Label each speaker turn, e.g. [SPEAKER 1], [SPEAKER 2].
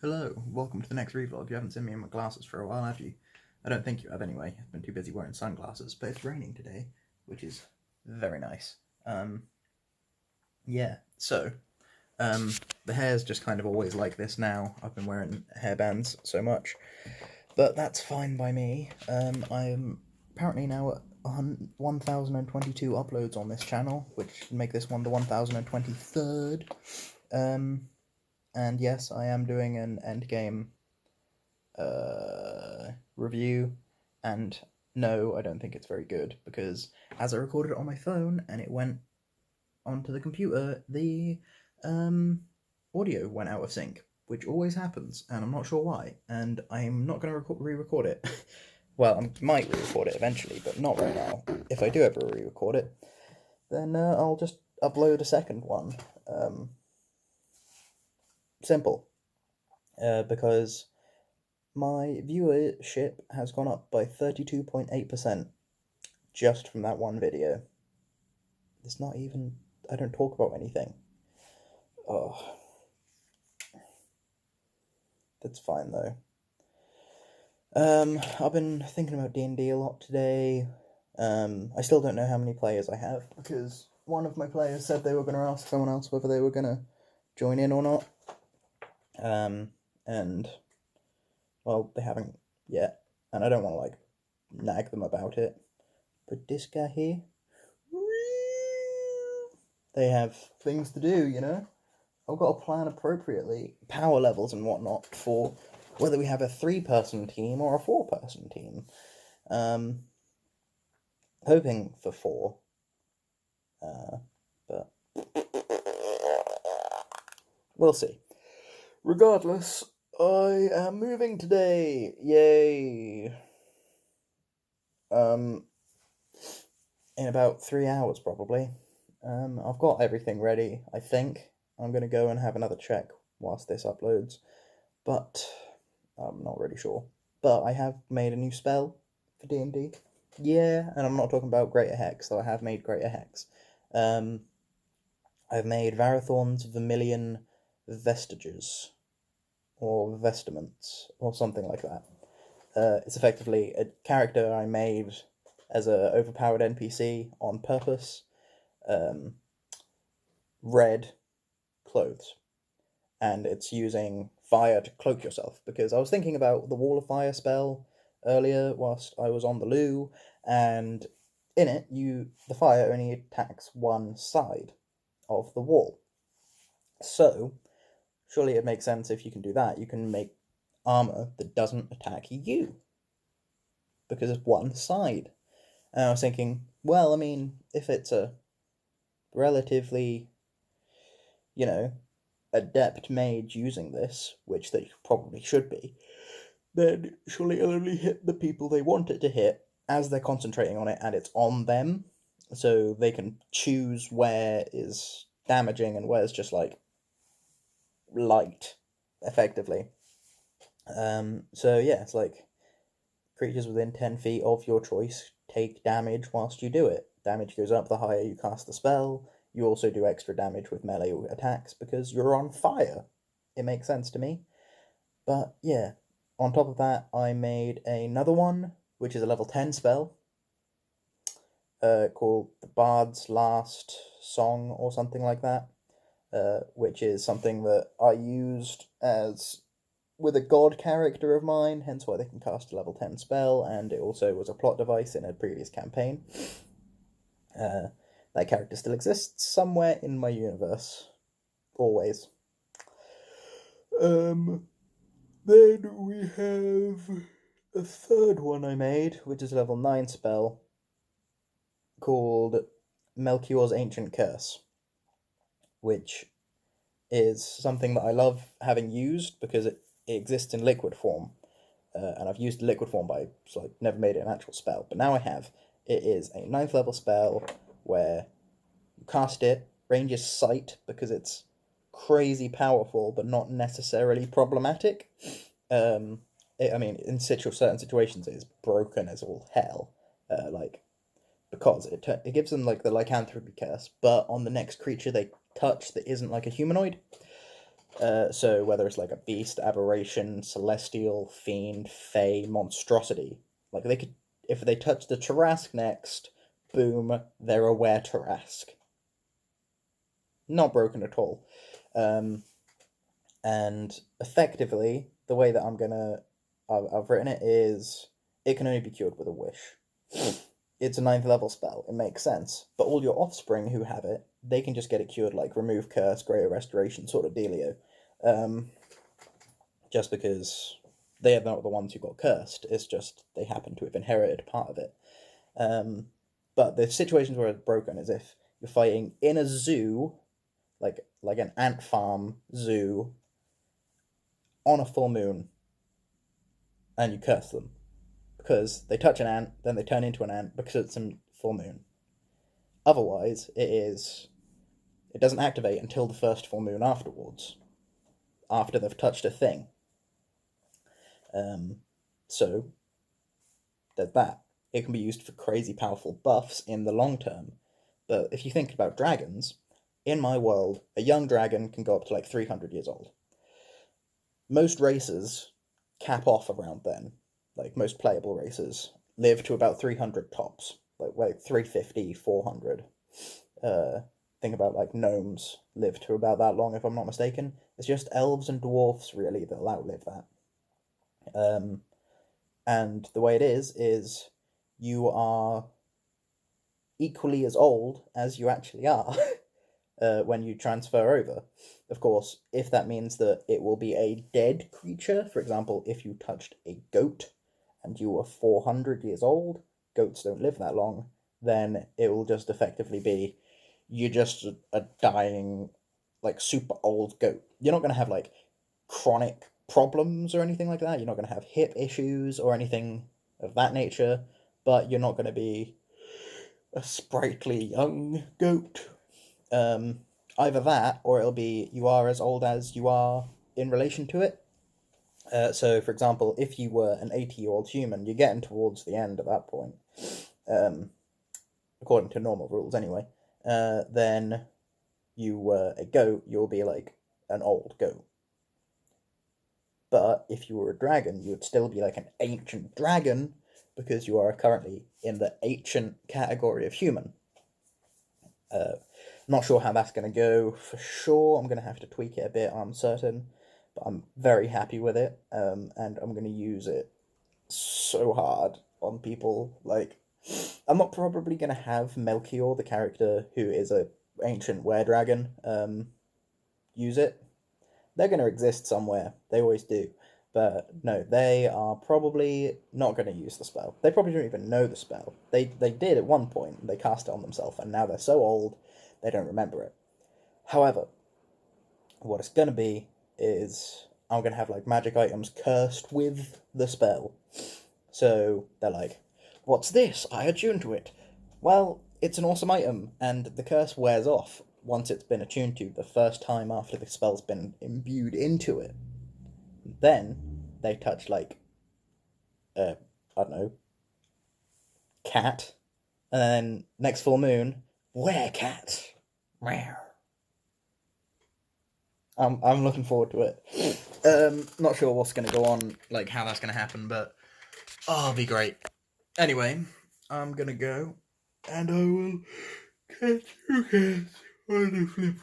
[SPEAKER 1] Hello, welcome to the next ReeVlog. You haven't seen me in my glasses for a while, have you? I don't think you have anyway. I've been too busy wearing sunglasses, but it's raining today, which is very nice. Yeah, so, the hair's just kind of always like this now. I've been wearing hairbands so much, but that's fine by me. I'm apparently now at 1022 uploads on this channel, which should make this one the 1023rd. And yes, I am doing an endgame review, and no, I don't think it's very good, because as I recorded it on my phone and it went onto the computer, the audio went out of sync, which always happens, and I'm not sure why, and I'm not going to re-record it. Well, I might re-record it eventually, but not right now. If I do ever re-record it, then I'll just upload a second one. Simple. Because my viewership has gone up by 32.8% just from that one video. It's not even... I don't talk about anything. Oh. That's fine, though. I've been thinking about D&D a lot today. I still don't know how many players I have, because one of my players said they were going to ask someone else whether they were going to join in or not. And, well, they haven't yet, and I don't want to, like, nag them about it. But this guy here, they have things to do, you know? I've got to plan appropriately, power levels and whatnot, for whether we have a 3-person team or a 4-person team. Hoping for 4, but we'll see. Regardless, I am moving today. Yay. In about 3 hours, probably. I've got everything ready, I think. I'm going to go and have another check whilst this uploads, but I'm not really sure. But I have made a new spell for D&D. Yeah, and I'm not talking about Greater Hex, though I have made Greater Hex. I've made Varathorn's Vermilion Vestiges, or Vestiments, or something like that. It's effectively a character I made as a overpowered NPC on purpose. Red clothes. And it's using fire to cloak yourself, because I was thinking about the Wall of Fire spell earlier whilst I was on the loo, and in it, the fire only attacks one side of the wall. So, surely it makes sense if you can do that. You can make armor that doesn't attack you, because it's one side. And I was thinking, well, I mean, if it's a relatively, adept mage using this, which they probably should be, then surely it'll only hit the people they want it to hit as they're concentrating on it, and it's on them, so they can choose where is damaging and where's just, like, light, effectively. So yeah, it's like, creatures within 10 feet of your choice take damage whilst you do it. Damage goes up the higher you cast the spell. You also do extra damage with melee attacks because you're on fire. It makes sense to me. But yeah, on top of that, I made another one, which is a level 10 spell, called The Bard's Last Song, or something like that, which is something that I used with a god character of mine, hence why they can cast a level 10 spell, and it also was a plot device in a previous campaign. That character still exists somewhere in my universe. Always. Then we have a third one I made, which is a level 9 spell, called Melchior's Ancient Curse, which is something that I love having used because it exists in liquid form. And I've used liquid form, but I never made it an actual spell. But now I have. It is a 9th level spell where you cast it, range is sight, because it's crazy powerful, but not necessarily problematic. In certain situations, it is broken as all hell. Because it gives them, the lycanthropy curse, but on the next creature they touch that isn't like a humanoid, So whether it's like a beast, aberration, celestial, fiend, fey, monstrosity, like they could, if they touch the Tarrasque next, boom, they're aware Tarrasque. Not broken at all. Um, and effectively, the way that I've written it is, it can only be cured with a wish. It's a 9th level spell. It makes sense. But all your offspring who have it, they can just get it cured, like remove curse, greater restoration sort of dealio. Just because they are not the ones who got cursed. It's just they happen to have inherited part of it. But the situations where it's broken is if you're fighting in a zoo, like an ant farm zoo, on a full moon, and you curse them because they touch an ant, then they turn into an ant because it's a full moon. Otherwise, it doesn't activate until the first full moon afterwards, after they've touched a thing. So there's that. It can be used for crazy powerful buffs in the long term. But if you think about dragons, in my world, a young dragon can go up to like 300 years old. Most races cap off around then. Like most playable races live to about 300 tops, like 350, 400. Think about like gnomes live to about that long, if I'm not mistaken. It's just elves and dwarfs really that'll outlive that. And the way it is you are equally as old as you actually are when you transfer over. Of course, if that means that it will be a dead creature, for example, if you touched a goat and you were 400 years old, goats don't live that long, then it will just effectively be you're just a dying, like, super old goat. You're not going to have, like, chronic problems or anything like that. You're not going to have hip issues or anything of that nature, but you're not going to be a sprightly young goat. Either that, or it'll be you are as old as you are in relation to it. So, for example, if you were an 80-year-old human, you're getting towards the end at that point, according to normal rules anyway. Then you were a goat, you'll be like an old goat. But if you were a dragon, you would still be like an ancient dragon because you are currently in the ancient category of human. Not sure how that's going to go for sure. I'm going to have to tweak it a bit, I'm certain. But I'm very happy with it, and I'm going to use it so hard on people. Like, I'm not probably going to have Melchior, the character who is a ancient were-dragon, use it. They're going to exist somewhere. They always do. But no, they are probably not going to use the spell. They probably don't even know the spell. They did at one point. They cast it on themselves, and now they're so old, they don't remember it. However, what it's going to be is I'm going to have like magic items cursed with the spell. So they're like, what's this? I attuned to it. Well, it's an awesome item, and the curse wears off once it's been attuned to the first time after the spell's been imbued into it. Then they touch like, I don't know, cat, and then next full moon, werecat. I'm looking forward to it. Not sure what's going to go on, like how that's going to happen, but it'll be great. Anyway, I'm going to go, and I will catch you guys on the flip.